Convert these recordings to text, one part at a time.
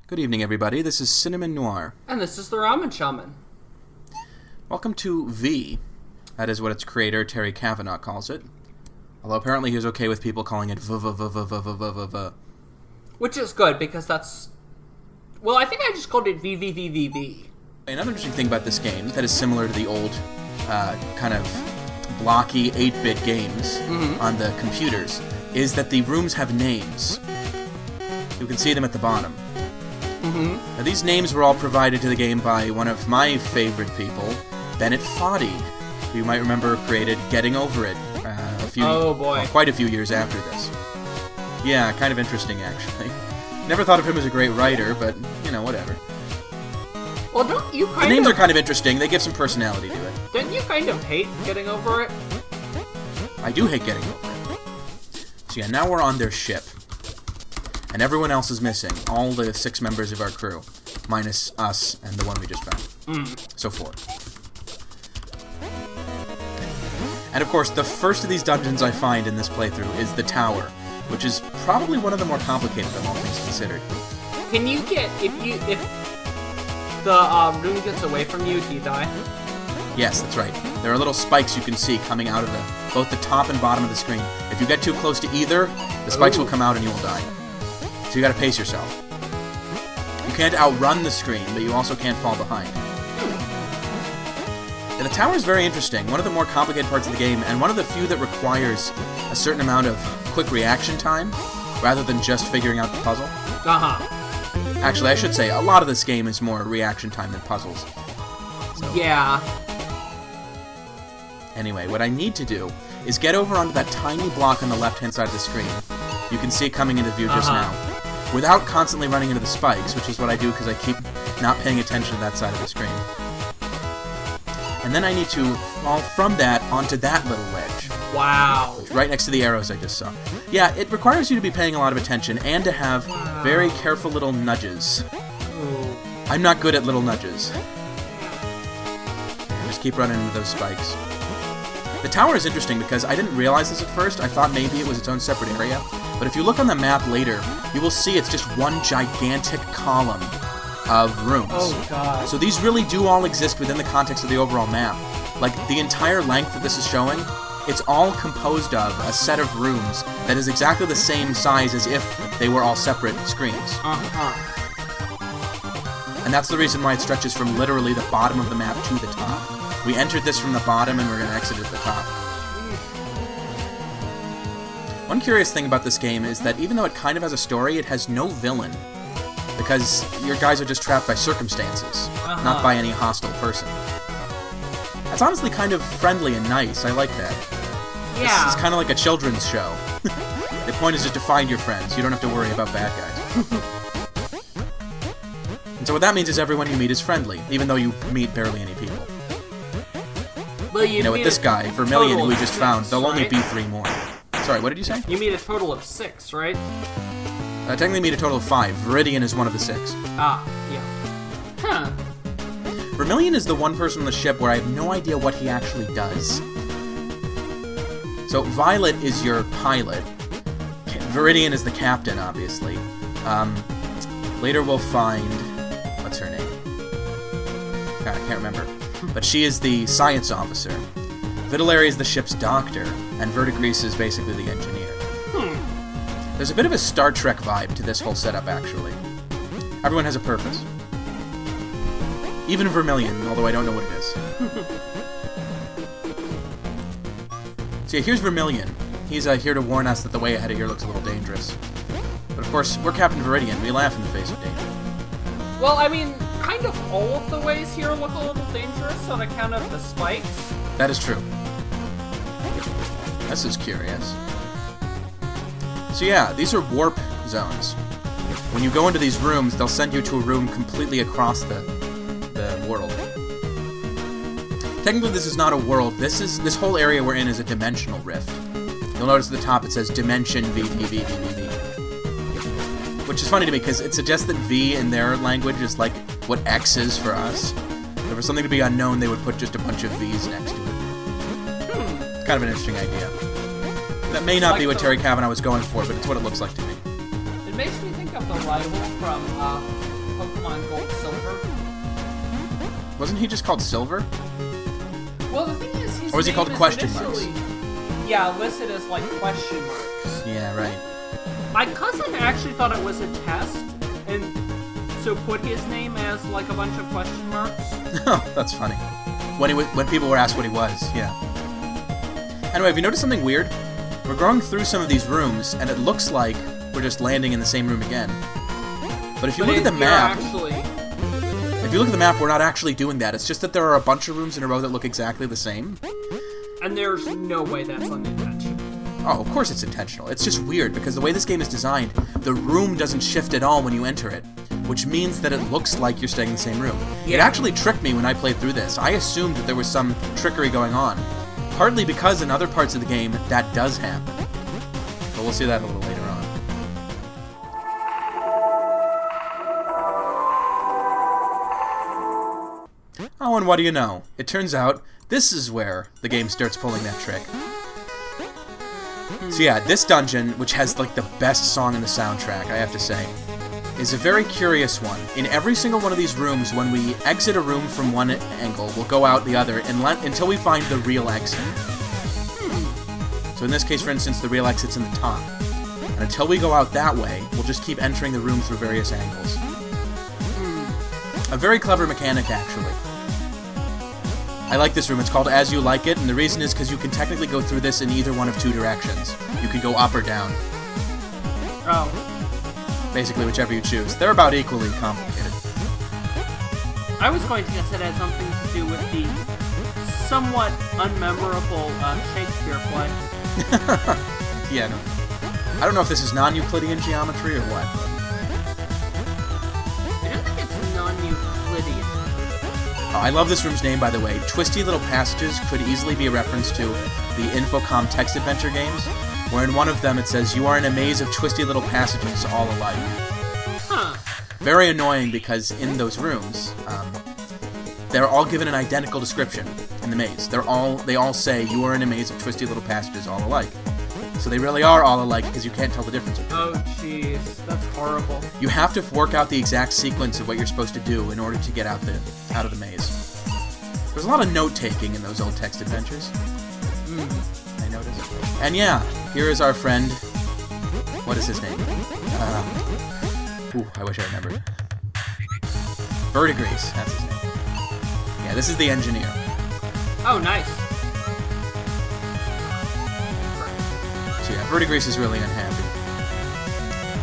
Good evening, everybody. This is Cinnamon Noir. And this is the Ramen Shaman. Welcome to V. That is what its creator, Terry Kavanagh, calls it. Although apparently he was okay with people calling it V. Which is good, because that's... Well, I think I just called it VVVVV. Another interesting thing about this game that is similar to the old kind of blocky 8-bit games on the computers is that the rooms have names. You can see them at the bottom. Now, these names were all provided to the game by one of my favorite people, Bennett Foddy, who you might remember created Getting Over It quite a few years after this. Yeah, kind of interesting, actually. Never thought of him as a great writer, but, you know, whatever. Well, don't you The names are kind of interesting. They give some personality to it. Don't you kind of hate Getting Over It? I do hate Getting Over It. So yeah, now we're on their ship. And everyone else is missing. All the 6 members of our crew. Minus us and the one we just found. So 4. And of course, the first of these dungeons I find in this playthrough is the tower, which is probably one of the more complicated of all things considered. Can you get... If the room gets away from you, do you die? Yes, that's right. There are little spikes you can see coming out of both the top and bottom of the screen. If you get too close to either, the spikes will come out and you will die. So you gotta pace yourself. You can't outrun the screen, but you also can't fall behind. And the tower is very interesting. One of the more complicated parts of the game, and one of the few that requires a certain amount of quick reaction time, rather than just figuring out the puzzle. Actually, I should say, a lot of this game is more reaction time than puzzles. So. Yeah. Anyway, what I need to do is get over onto that tiny block on the left-hand side of the screen. You can see it coming into view just now. Without constantly running into the spikes, which is what I do because I keep not paying attention to that side of the screen. And then I need to fall from that onto that little ledge. Wow. Right next to the arrows I just saw. Yeah, it requires you to be paying a lot of attention and to have very careful little nudges. Ooh. I'm not good at little nudges. Just keep running into those spikes. The tower is interesting because I didn't realize this at first. I thought maybe it was its own separate area. But if you look on the map later, you will see it's just one gigantic column of rooms. Oh, God. So these really do all exist within the context of the overall map. Like, the entire length that this is showing, it's all composed of a set of rooms that is exactly the same size as if they were all separate screens. And that's the reason why it stretches from literally the bottom of the map to the top. We entered this from the bottom and we're going to exit at the top. One curious thing about this game is that even though it kind of has a story, it has no villain. Because your guys are just trapped by circumstances, not by any hostile person. That's honestly kind of friendly and nice. I like that. Yeah. This is kind of like a children's show. The point is just to find your friends. You don't have to worry about bad guys. And so what that means is everyone you meet is friendly, even though you meet barely any people. Well, you know, with this guy, Vermilion, who we just found, there'll only be 3 more. Sorry, what did you say? You meet a total of 6, right? Technically meet a total of 5. Viridian is one of the 6. Yeah. Huh. Vermilion is the one person on the ship where I have no idea what he actually does. So Violet is your pilot. Viridian is the captain, obviously. Later we'll find... What's her name? God, I can't remember. But she is the science officer. Vitellary is the ship's doctor, and Verdigris is basically the engineer. There's a bit of a Star Trek vibe to this whole setup, actually. Everyone has a purpose. Even Vermilion, although I don't know what it is. So yeah, here's Vermilion. He's here to warn us that the way ahead of here looks a little dangerous. But of course, we're Captain Viridian. We laugh in the face of danger. Well, I mean, kind of all of the ways here look a little dangerous on account of the spikes. That is true. This is curious. So yeah, these are warp zones. When you go into these rooms, they'll send you to a room completely across the world. Technically, this is not a world. This whole area we're in is a dimensional rift. You'll notice at the top it says Dimension VVVVV. Which is funny to me because it suggests that V in their language is like what X is for us. If for something to be unknown, they would put just a bunch of V's next to it. It's kind of an interesting idea. That may not be what Terry Kavanagh was going for, but it's what it looks like to me. It makes me think of the rival from Pokemon Gold Silver. Wasn't he just called Silver? Well, the thing is, his Or is he name called question marks? Yeah, listed as like question marks. Yeah, right. My cousin actually thought it was a test, and so put his name as like a bunch of question marks. Oh, that's funny. When people were asked what he was, yeah. Anyway, have you noticed something weird? We're going through some of these rooms, and it looks like we're just landing in the same room again. But if you look at the map, we're not actually doing that. It's just that there are a bunch of rooms in a row that look exactly the same. And there's no way that's unintentional. Oh, of course it's intentional. It's just weird, because the way this game is designed, the room doesn't shift at all when you enter it, which means that it looks like you're staying in the same room. Yeah. It actually tricked me when I played through this. I assumed that there was some trickery going on, partly because in other parts of the game, that does happen. But we'll see that a little later on. Oh, and what do you know? It turns out, this is where the game starts pulling that trick. So yeah, this dungeon, which has like the best song in the soundtrack, I have to say, is a very curious one. In every single one of these rooms, when we exit a room from one angle, we'll go out the other until we find the real exit. So in this case, for instance, the real exit's in the top. And until we go out that way, we'll just keep entering the room through various angles. A very clever mechanic, actually. I like this room. It's called As You Like It, and the reason is because you can technically go through this in either one of two directions. You can go up or down. Oh. Basically, whichever you choose. They're about equally complicated. I was going to guess it had something to do with the somewhat unmemorable Shakespeare play. Yeah, no. I don't know if this is non-Euclidean geometry or what. I don't think it's non-Euclidean. Oh, I love this room's name, by the way. Twisty Little Passages could easily be a reference to the Infocom text adventure games, where in one of them it says, "You are in a maze of twisty little passages, all alike." Huh. Very annoying, because in those rooms, they're all given an identical description in the maze. They all say, "You are in a maze of twisty little passages, all alike." So they really are all alike, because you can't tell the difference between them. Oh, jeez. That's horrible. You have to work out the exact sequence of what you're supposed to do in order to get out of the maze. There's a lot of note-taking in those old text adventures. I noticed. And yeah, here is our friend. What is his name? I wish I remembered. Verdigris, that's his name. Yeah, this is the engineer. Oh, nice. So yeah, Verdigris is really unhappy.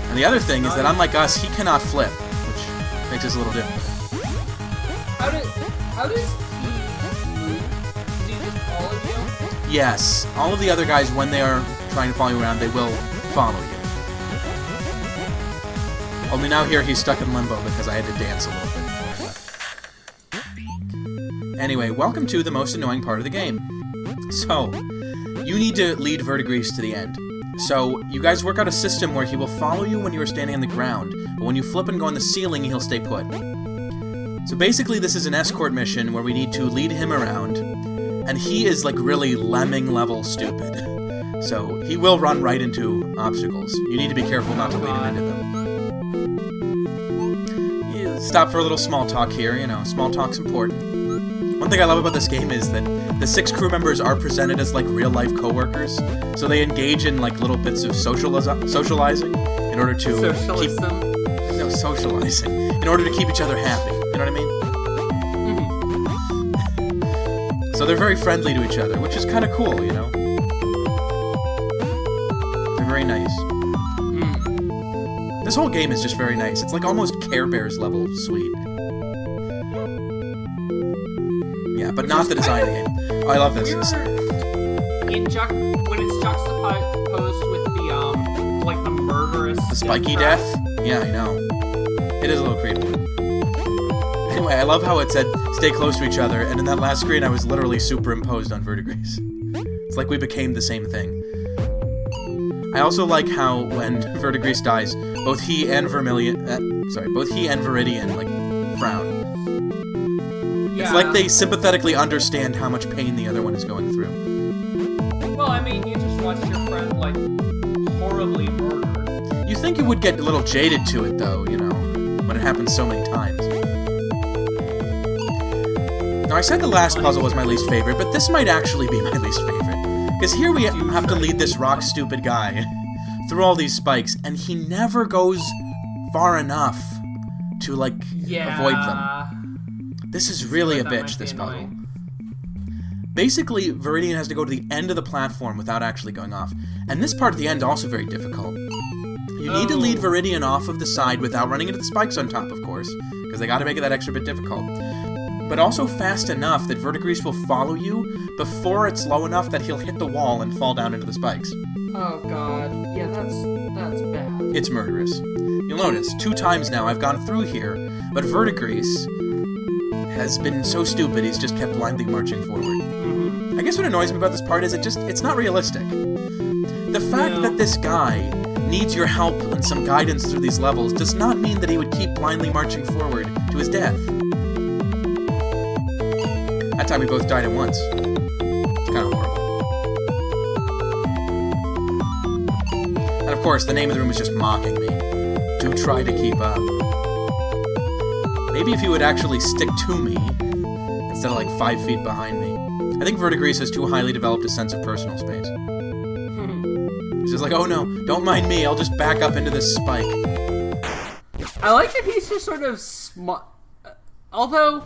And the other thing is that unlike us, he cannot flip, which makes us a little difficult. How does he move? Does he just follow you? Yes, all of the other guys, when they are trying to follow you around, they will follow you. Only now here he's stuck in limbo because I had to dance a little bit before I left. Anyway, welcome to the most annoying part of the game. So, you need to lead Verdigris to the end. So, you guys work out a system where he will follow you when you are standing on the ground, but when you flip and go on the ceiling, he'll stay put. So basically, this is an escort mission where we need to lead him around, and he is like really lemming-level stupid. So he will run right into obstacles. You need to be careful not to lead him into them. Yeah, stop for a little small talk here, you know, small talk's important. One thing I love about this game is that the 6 crew members are presented as like real-life co-workers, so they engage in like little bits of socializing in order to socializing in order to keep each other happy. You know what I mean? Mm-hmm. So they're very friendly to each other, which is kind of cool, you know? They're very nice. This whole game is just very nice. It's like almost Care Bears level sweet. Yeah, but not the design of the game. Oh, I love this. When it's juxtaposed with the, like the murderous... The spiky death? Yeah, I know. It is a little creepy. Anyway, I love how it said, stay close to each other, and in that last screen I was literally superimposed on Verdigris. It's like we became the same thing. I also like how when Verdigris dies, both he and Viridian, like, frown. Yeah. It's like they sympathetically understand how much pain the other one is going through. Well, I mean, you just watched your friend, like, horribly murdered. You think you would get a little jaded to it, though, you know, when it happens so many times. Now, I said the last puzzle was my least favorite, but this might actually be my least favorite. Because here we have to lead this rock-stupid guy through all these spikes, and he never goes far enough to, like, avoid them. This is really a bitch, this puzzle. Basically, Viridian has to go to the end of the platform without actually going off. And this part at the end is also very difficult. You need to lead Viridian off of the side without running into the spikes on top, of course, because they gotta make it that extra bit difficult. But also fast enough that Verdigris will follow you before it's low enough that he'll hit the wall and fall down into the spikes. Oh god. Yeah, that's bad. It's murderous. You'll notice, 2 times now I've gone through here, but Verdigris has been so stupid he's just kept blindly marching forward. I guess what annoys me about this part is it's not realistic. The fact that this guy needs your help and some guidance through these levels does not mean that he would keep blindly marching forward to his death. That time we both died at once. It's kind of horrible. And of course, the name of the room is just mocking me. Do try to keep up. Maybe if he would actually stick to me, instead of like 5 feet behind me. I think Verdigris has too highly developed a sense of personal space. He's just like, oh no, don't mind me, I'll just back up into this spike. I like that he's just sort of although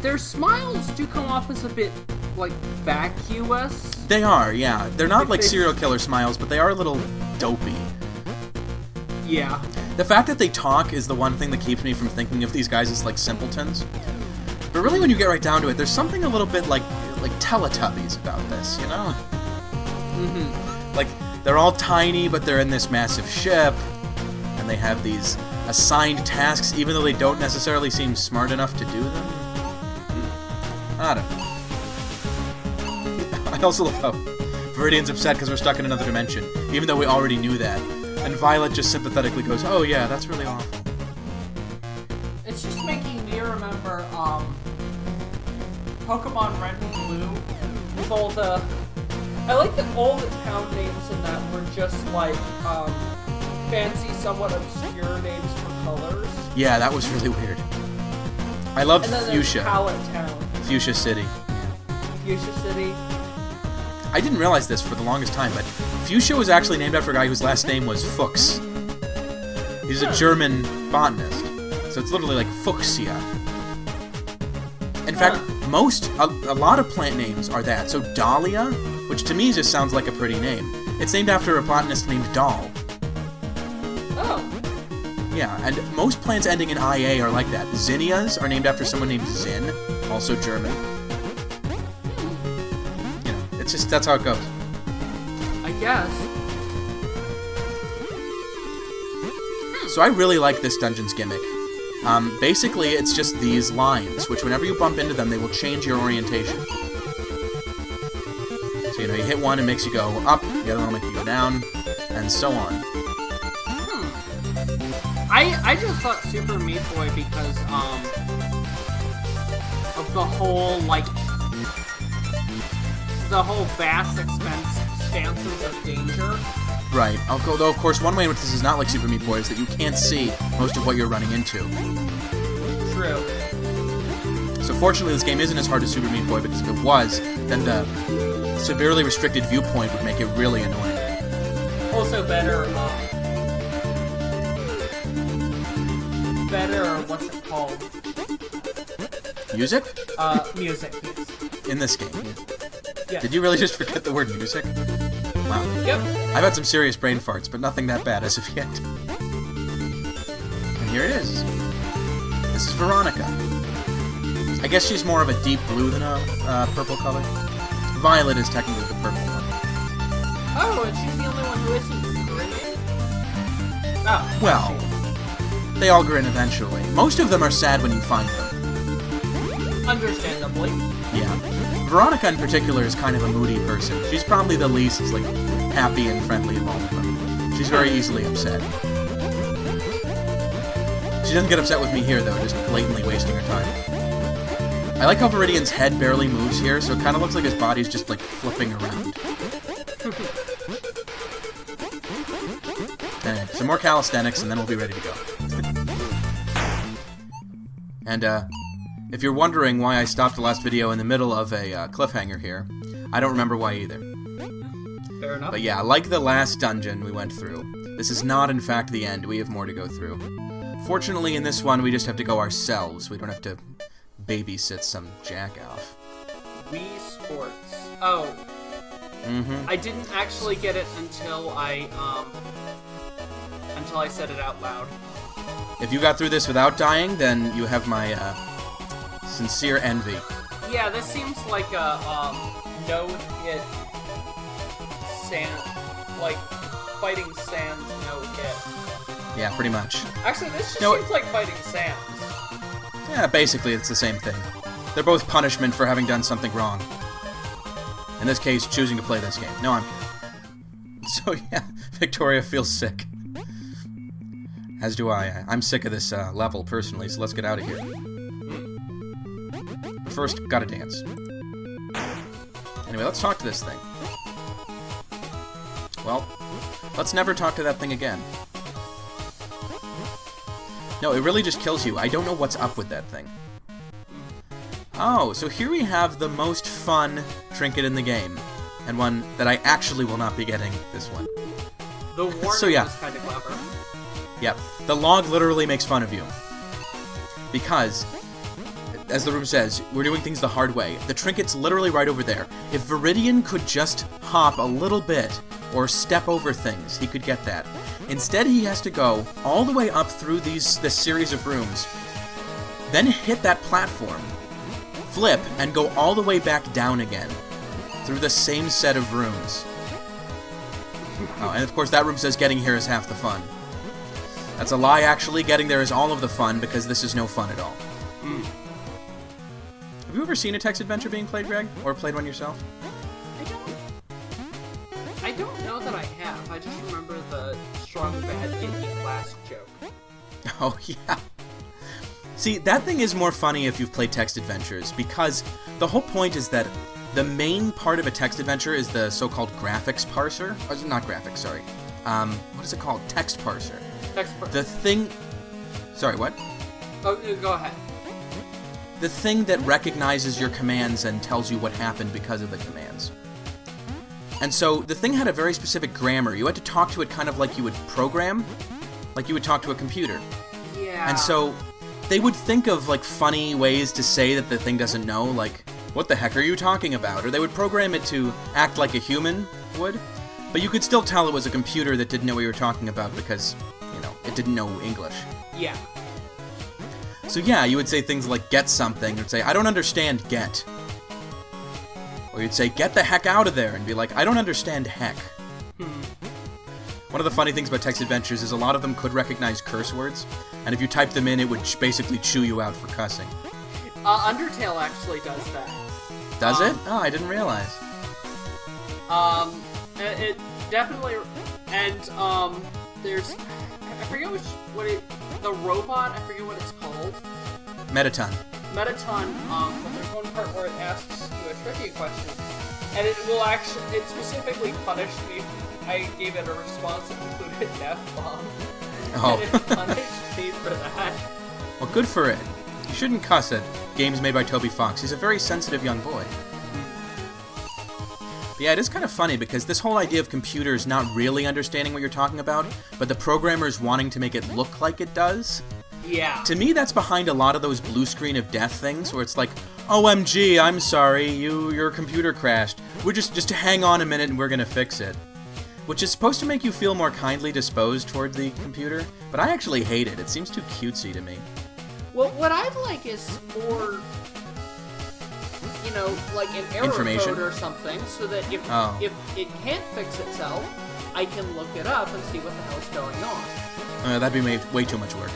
their smiles do come off as a bit, like, vacuous. They are, yeah. They're not like serial killer smiles, but they are a little dopey. Yeah. The fact that they talk is the one thing that keeps me from thinking of these guys as, like, simpletons. But really, when you get right down to it, there's something a little bit like Teletubbies about this, you know? Like, they're all tiny, but they're in this massive ship, and they have these assigned tasks, even though they don't necessarily seem smart enough to do them. I don't know. I also love how Viridian's upset because we're stuck in another dimension, even though we already knew that. And Violet just sympathetically goes, oh yeah, that's really awful. It's just making me remember, Pokemon Red and Blue, with all the... I like that all the town names in that were just, like, fancy, somewhat obscure names for colors. Yeah, that was really weird. I love Fuchsia. Palette Town. Fuchsia City. Fuchsia City. I didn't realize this for the longest time, but Fuchsia was actually named after a guy whose last name was Fuchs. He's a German botanist, so it's literally like Fuchsia. In fact, a lot of plant names are that. So Dahlia, which to me just sounds like a pretty name, it's named after a botanist named Dahl. Oh. Yeah, and most plants ending in IA are like that. Zinnias are named after someone named Zinn, also German. You know, it's just, that's how it goes. I guess. So I really like this dungeon's gimmick. Basically, it's just these lines, which whenever you bump into them, they will change your orientation. So, you know, you hit one, it makes you go up, the other one will make you go down, and so on. I just thought Super Meat Boy because, of the whole, like, the whole vast expanses of danger. Right. Although, of course, one way in which this is not like Super Meat Boy is that you can't see most of what you're running into. True. So fortunately, this game isn't as hard as Super Meat Boy, because if it was, then the severely restricted viewpoint would make it really annoying. Also better, what's it called? Music? Music, yes. In this game. Yeah. Did you really just forget the word music? Wow. Yep. I've had some serious brain farts, but nothing that bad as of yet. And here it is. This is Veronica. I guess she's more of a deep blue than a purple color. Violet is technically the purple one. Oh, and she's the only one who isn't grinning? Oh. Well, they all grin eventually. Most of them are sad when you find them. Understandably. Yeah. Veronica in particular is kind of a moody person. She's probably the least, like, happy and friendly of all of them. She's very easily upset. She doesn't get upset with me here, though, just blatantly wasting her time. I like how Viridian's head barely moves here, so it kind of looks like his body's just, like, flipping around. Anyway, some more calisthenics, and then we'll be ready to go. And, if you're wondering why I stopped the last video in the middle of a cliffhanger here, I don't remember why either. Fair enough. But yeah, like the last dungeon we went through, this is not in fact the end. We have more to go through. Fortunately, in this one, we just have to go ourselves. We don't have to babysit some jack-off. Wii Sports. Oh. Mm-hmm. I didn't actually get it until I said it out loud. If you got through this without dying, then you have my sincere envy. Yeah, this seems like a no-hit sand, like fighting sands no-hit. Yeah, pretty much. Actually, this just seems like fighting sands. Yeah, basically it's the same thing. They're both punishment for having done something wrong. In this case, choosing to play this game. No, I'm kidding. So yeah, Victoria feels sick. As do I. I'm sick of this level, personally, so let's get out of here. First, gotta dance. Anyway, let's talk to this thing. Well, let's never talk to that thing again. No, it really just kills you. I don't know what's up with that thing. Oh, so here we have the most fun trinket in the game. And one that I actually will not be getting this one. The warning So, yeah. was kind of clever. Yep. The log literally makes fun of you. Because, as the room says, we're doing things the hard way. The trinket's literally right over there. If Viridian could just hop a little bit, or step over things, he could get that. Instead, he has to go all the way up through this series of rooms, then hit that platform, flip, and go all the way back down again, through the same set of rooms. Oh, and of course that room says getting here is half the fun. That's a lie, actually. Getting there is all of the fun, because this is no fun at all. Have you ever seen a text adventure being played, Greg? Or played one yourself? I don't know that I have. I just remember the strong bad indie class joke. Oh, yeah. See, that thing is more funny if you've played text adventures, because the whole point is that the main part of a text adventure is the so-called graphics parser. Or, not graphics, sorry. What is it called? Text parser. Text parser. The thing... Sorry, what? Oh, go ahead. The thing that recognizes your commands and tells you what happened because of the commands. And so, the thing had a very specific grammar. You had to talk to it kind of like you would program, like you would talk to a computer. Yeah. And so, they would think of, like, funny ways to say that the thing doesn't know, like, what the heck are you talking about? Or they would program it to act like a human would. But you could still tell it was a computer that didn't know what you were talking about because, you know, it didn't know English. Yeah. So yeah, you would say things like, get something, or say, I don't understand get. Or you'd say, get the heck out of there, and be like, I don't understand heck. One of the funny things about text adventures is a lot of them could recognize curse words, and if you type them in, it would basically chew you out for cussing. Undertale actually does that. Does it? Oh, I didn't realize. It definitely, and, there's, I forget the robot, I forget what it's called. Metaton. Metaton, but there's one part where it asks you a trivia question, and it specifically punished me. I gave it a response that included an F-bomb. Oh. And it punished me for that. Well, good for it. You shouldn't cuss at games made by Toby Fox. He's a very sensitive young boy. But yeah, it is kind of funny because this whole idea of computers not really understanding what you're talking about, but the programmers wanting to make it look like it does. Yeah. To me, that's behind a lot of those blue screen of death things where it's like, OMG, I'm sorry, your computer crashed. We're just hang on a minute and we're gonna fix it. Which is supposed to make you feel more kindly disposed toward the computer, but I actually hate it. It seems too cutesy to me. Well, what I'd like is more, you know, like an error Information. code or something, so that if it can't fix itself, I can look it up and see what the hell's going on. That'd be way too much work.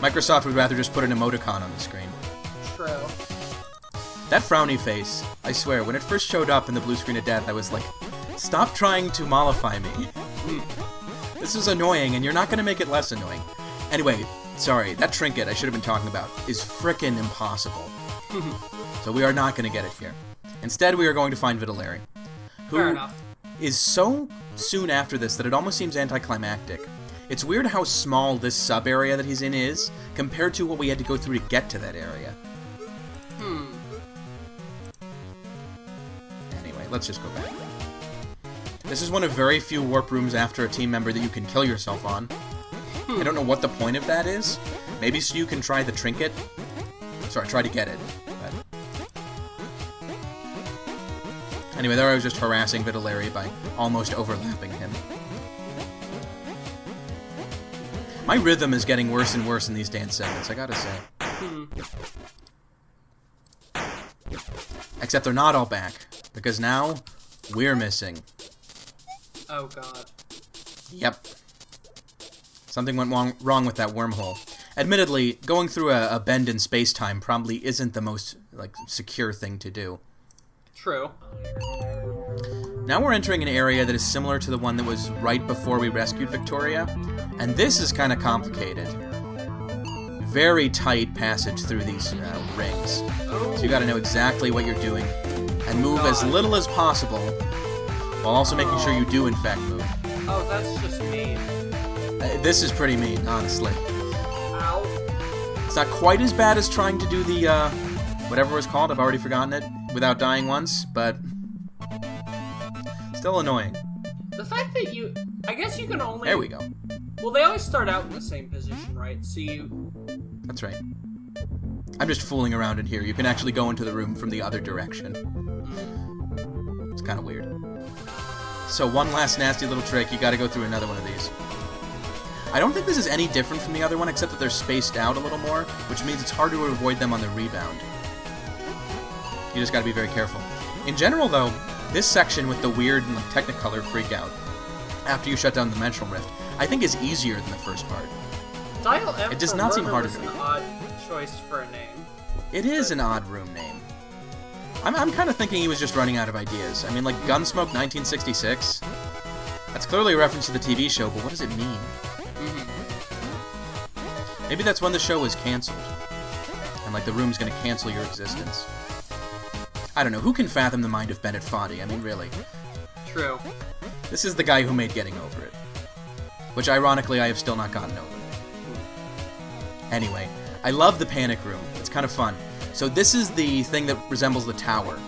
Microsoft would rather just put an emoticon on the screen. True. That frowny face, I swear, when it first showed up in the blue screen of death, I was like, stop trying to mollify me. This is annoying, and you're not going to make it less annoying. Anyway, sorry, that trinket I should have been talking about is frickin' impossible. So we are not going to get it here. Instead, we are going to find Fair who enough. is so soon after this that it almost seems anticlimactic. It's weird how small this sub-area that he's in is, compared to what we had to go through to get to that area. Anyway, let's just go back. This is one of very few warp rooms after a team member that you can kill yourself on. I don't know what the point of that is. Maybe so you can try the trinket. Sorry, try to get it. But... Anyway, there I was just harassing Vitellary by almost overlapping him. My rhythm is getting worse and worse in these dance segments, I gotta say. Except they're not all back, because now we're missing. Oh god. Yep. Something went wrong with that wormhole. Admittedly, going through a bend in space-time probably isn't the most, like, secure thing to do. True. Now we're entering an area that is similar to the one that was right before we rescued Victoria, and this is kind of complicated. Very tight passage through these rings. So you gotta know exactly what you're doing, and move as little as possible, while also making sure you do in fact move. Oh, that's just mean. This is pretty mean, honestly. Ow. It's not quite as bad as trying to do the, whatever it was called, I've already forgotten it, without dying once, but still annoying. The fact that you... I guess you can only... There we go. Well, they always start out in the same position, right? So you... That's right. I'm just fooling around in here. You can actually go into the room from the other direction. It's kind of weird. So one last nasty little trick, you gotta go through another one of these. I don't think this is any different from the other one, except that they're spaced out a little more, which means it's harder to avoid them on the rebound. You just gotta be very careful. In general, though, this section with the weird and Technicolor freakout, after you shut down the Dimensional Rift, I think is easier than the first part. Dial M It does not seem harder was to me. an odd choice for a name. It is an odd room name. I'm kind of thinking he was just running out of ideas. I mean, like, Gunsmoke 1966? That's clearly a reference to the TV show, but what does it mean? Maybe that's when the show was cancelled. And, like, the room's gonna cancel your existence. I don't know. Who can fathom the mind of Bennett Foddy? I mean, really. True. This is the guy who made Getting Over It. Which, ironically, I have still not gotten over. Anyway, I love the Panic Room. It's kind of fun. So this is the thing that resembles the tower.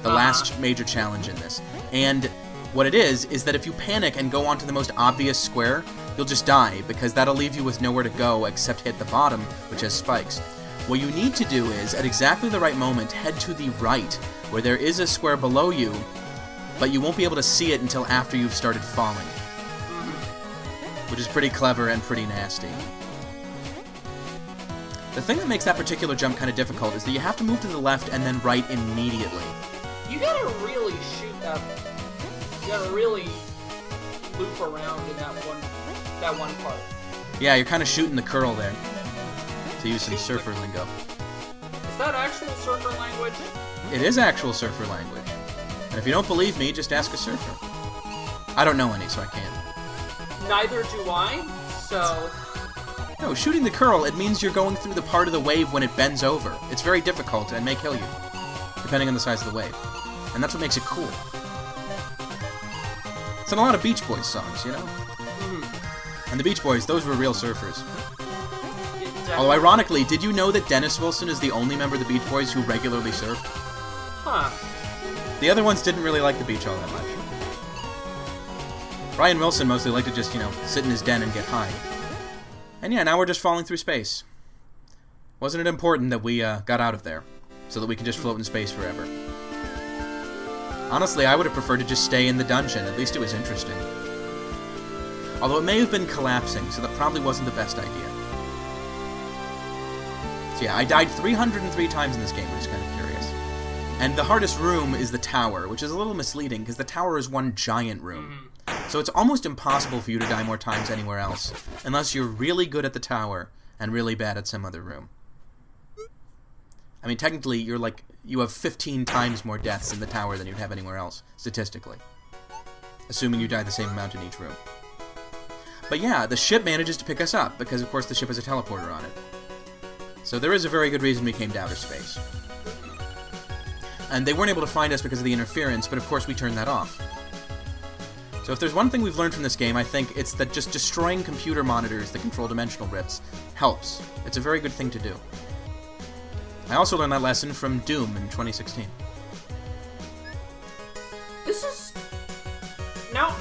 The last major challenge in this. And what it is that if you panic and go onto the most obvious square, you'll just die, because that'll leave you with nowhere to go except hit the bottom, which has spikes. What you need to do is, at exactly the right moment, head to the right, where there is a square below you, but you won't be able to see it until after you've started falling. Which is pretty clever and pretty nasty. The thing that makes that particular jump kind of difficult is that you have to move to the left and then right immediately. You gotta really shoot that. You gotta really loop around in that one part. Yeah, you're kind of shooting the curl there. To use some surfer lingo. Is that actual surfer language? It is actual surfer language. And if you don't believe me, just ask a surfer. I don't know any, so I can't. Neither do I, so... No, shooting the curl, it means you're going through the part of the wave when it bends over. It's very difficult and may kill you, depending on the size of the wave. And that's what makes it cool. It's in a lot of Beach Boys songs, you know? And the Beach Boys, those were real surfers. Although, ironically, did you know that Dennis Wilson is the only member of the Beach Boys who regularly surfed? Huh. The other ones didn't really like the beach all that much. Brian Wilson mostly liked to just, you know, sit in his den and get high. And yeah, now we're just falling through space. Wasn't it important that we got out of there, so that we could just float in space forever? Honestly, I would have preferred to just stay in the dungeon. At least it was interesting. Although it may have been collapsing, so that probably wasn't the best idea. So yeah, I died 303 times in this game, which is kind of curious. And the hardest room is the tower, which is a little misleading, because the tower is one giant room. So it's almost impossible for you to die more times anywhere else, unless you're really good at the tower and really bad at some other room. I mean, technically, you have 15 times more deaths in the tower than you'd have anywhere else, statistically. Assuming you die the same amount in each room. But yeah, the ship manages to pick us up, because of course the ship has a teleporter on it. So there is a very good reason we came to outer space. And they weren't able to find us because of the interference, but of course we turned that off. So if there's one thing we've learned from this game, I think it's that just destroying computer monitors that control dimensional rifts helps. It's a very good thing to do. I also learned that lesson from Doom in 2016. This is... Now,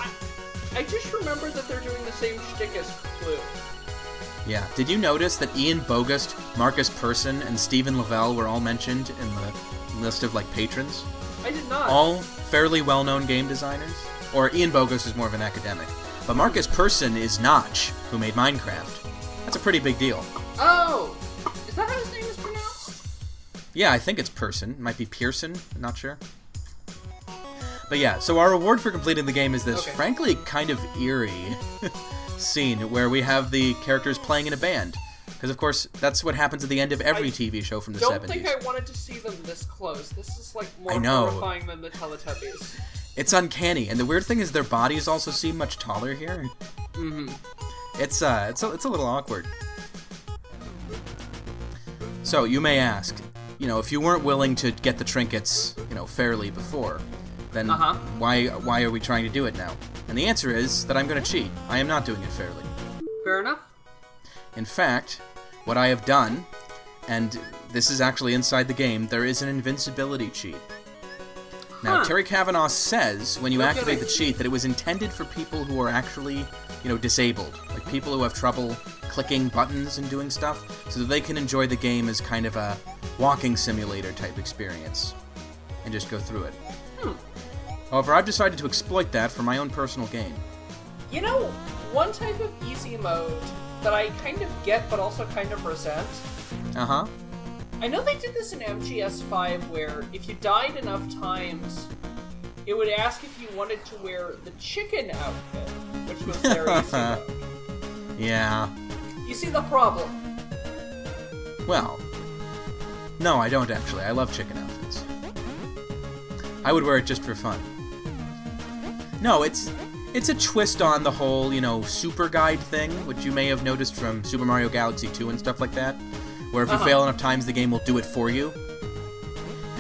I just remember that they're doing the same shtick as Clue. Yeah. Did you notice that Ian Bogost, Marcus Persson, and Stephen Lavelle were all mentioned in the list of, like, patrons? I did not. All fairly well-known game designers. Or Ian Bogost is more of an academic. But Marcus Persson is Notch, who made Minecraft. That's a pretty big deal. Oh! Is that how his name is pronounced? Yeah, I think it's Persson. It might be Pearson. I'm not sure. But yeah, so our reward for completing the game is this, frankly, kind of eerie scene where we have the characters playing in a band. Because, of course, that's what happens at the end of every TV show from the 70s. I don't think I wanted to see them this close. This is, like, more horrifying than the Teletubbies. It's uncanny, and the weird thing is their bodies also seem much taller here. Mm-hmm. It's a little awkward. So, you may ask, you know, if you weren't willing to get the trinkets, you know, fairly before, then why are we trying to do it now? And the answer is that I'm going to cheat. I am not doing it fairly. Fair enough. In fact, what I have done, and this is actually inside the game, there is an invincibility cheat. Now, Terry Kavanagh says, when you activate the cheat, that it was intended for people who are actually, you know, disabled. Like, people who have trouble clicking buttons and doing stuff, so that they can enjoy the game as kind of a walking simulator type experience. And just go through it. However, I've decided to exploit that for my own personal gain. You know, one type of easy mode that I kind of get, but also kind of resent. Uh-huh. I know they did this in MGS5 where if you died enough times, it would ask if you wanted to wear the chicken outfit, which was their easy mode. Yeah. You see the problem? Well, no, I don't actually. I love chicken outfits. I would wear it just for fun. No, it's a twist on the whole, you know, super guide thing, which you may have noticed from Super Mario Galaxy 2 and stuff like that. Where if you fail enough times, the game will do it for you.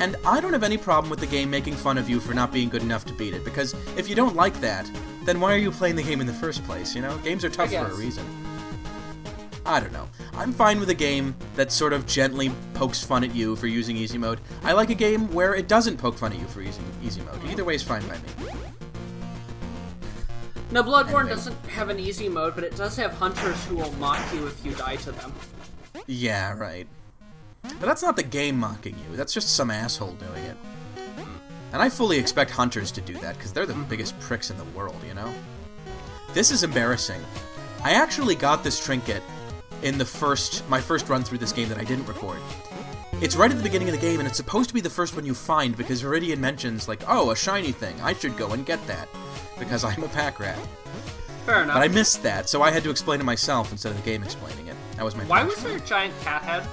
And I don't have any problem with the game making fun of you for not being good enough to beat it, because if you don't like that, then why are you playing the game in the first place, you know? Games are tough for a reason. I don't know. I'm fine with a game that sort of gently pokes fun at you for using easy mode. I like a game where it doesn't poke fun at you for using easy mode. Either way is fine by me. Now, Bloodborne doesn't have an easy mode, but it does have hunters who will mock you if you die to them. Yeah, right. But that's not the game mocking you. That's just some asshole doing it. And I fully expect hunters to do that, because they're the biggest pricks in the world, you know? This is embarrassing. I actually got this trinket in my first run through this game that I didn't record. It's right at the beginning of the game, and it's supposed to be the first one you find, because Viridian mentions, like, oh, a shiny thing. I should go and get that, because I'm a pack rat. Fair enough. But I missed that, so I had to explain it myself instead of the game explaining it. That was my Why was there a giant cat head?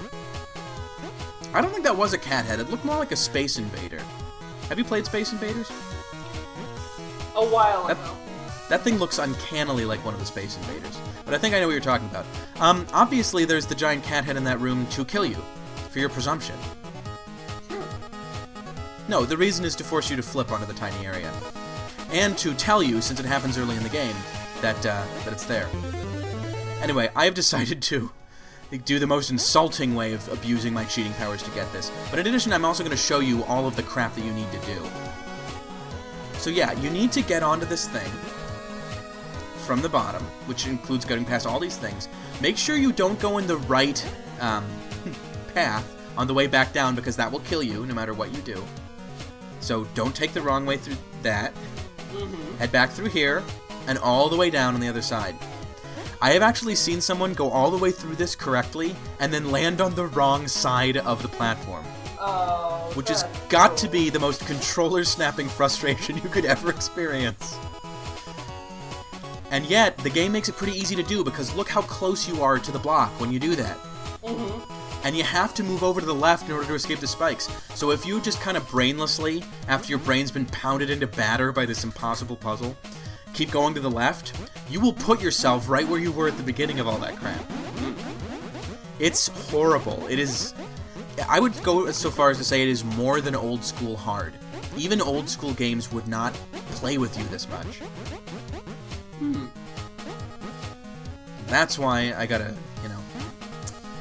I don't think that was a cat head. It looked more like a Space Invader. Have you played Space Invaders? A while ago. That thing looks uncannily like one of the Space Invaders. But I think I know what you're talking about. Obviously there's the giant cat head in that room to kill you, for your presumption. No, the reason is to force you to flip onto the tiny area. And to tell you, since it happens early in the game, that it's there. Anyway, I have decided to do the most insulting way of abusing my cheating powers to get this. But in addition, I'm also going to show you all of the crap that you need to do. So yeah, you need to get onto this thing from the bottom, which includes getting past all these things. Make sure you don't go in the right path on the way back down, because that will kill you no matter what you do. So don't take the wrong way through that. Head back through here, and all the way down on the other side. I have actually seen someone go all the way through this correctly, and then land on the wrong side of the platform. Oh, which has got to be the most controller-snapping frustration you could ever experience. And yet, the game makes it pretty easy to do, because look how close you are to the block when you do that. And you have to move over to the left in order to escape the spikes. So if you just kind of brainlessly, after your brain's been pounded into batter by this impossible puzzle, keep going to the left, you will put yourself right where you were at the beginning of all that crap. It's horrible. It is... I would go so far as to say it is more than old school hard. Even old school games would not play with you this much. That's why I gotta,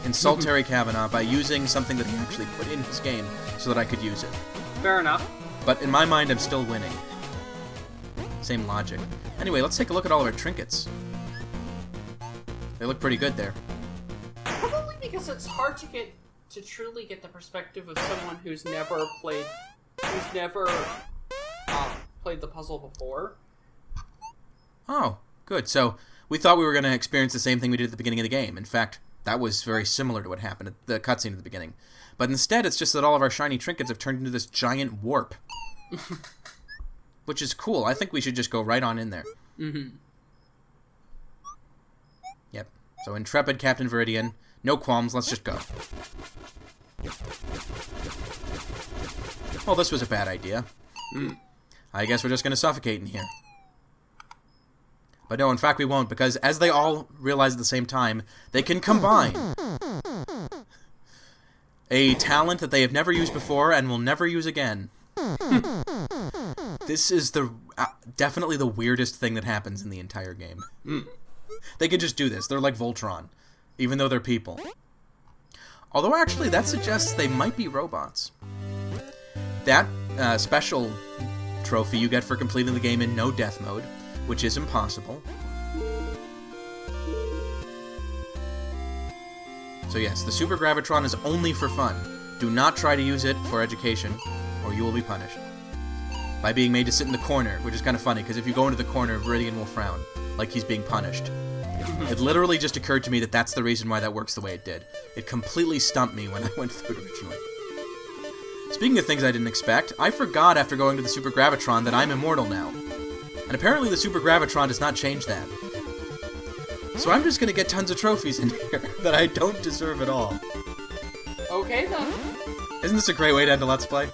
insult Terry Kavanagh by using something that he actually put in his game so that I could use it. Fair enough. But in my mind, I'm still winning. Same logic. Anyway, let's take a look at all of our trinkets. They look pretty good there. Probably because it's hard to truly get the perspective of someone who's never played the puzzle before. Oh, good. So we thought we were going to experience the same thing we did at the beginning of the game. In fact, that was very similar to what happened at the cutscene at the beginning. But instead, it's just that all of our shiny trinkets have turned into this giant warp. Which is cool. I think we should just go right on in there. Mm-hmm. Yep. So intrepid Captain Viridian. No qualms, let's just go. Well, this was a bad idea. I guess we're just going to suffocate in here. But no, in fact we won't, because as they all realize at the same time, they can combine a talent that they have never used before and will never use again. This is definitely the weirdest thing that happens in the entire game. They can just do this. They're like Voltron, even though they're people. Although, actually, that suggests they might be robots. That special trophy you get for completing the game in no death mode, which is impossible. So yes, the Super Gravitron is only for fun. Do not try to use it for education, or you will be punished. By being made to sit in the corner, which is kind of funny, because if you go into the corner, Viridian will frown, like he's being punished. It literally just occurred to me that that's the reason why that works the way it did. It completely stumped me when I went through it originally. Speaking of things I didn't expect, I forgot after going to the Super Gravitron that I'm immortal now. And apparently the Super Gravitron does not change that. So I'm just going to get tons of trophies in here that I don't deserve at all. Okay, then. Isn't this a great way to end a Let's Play?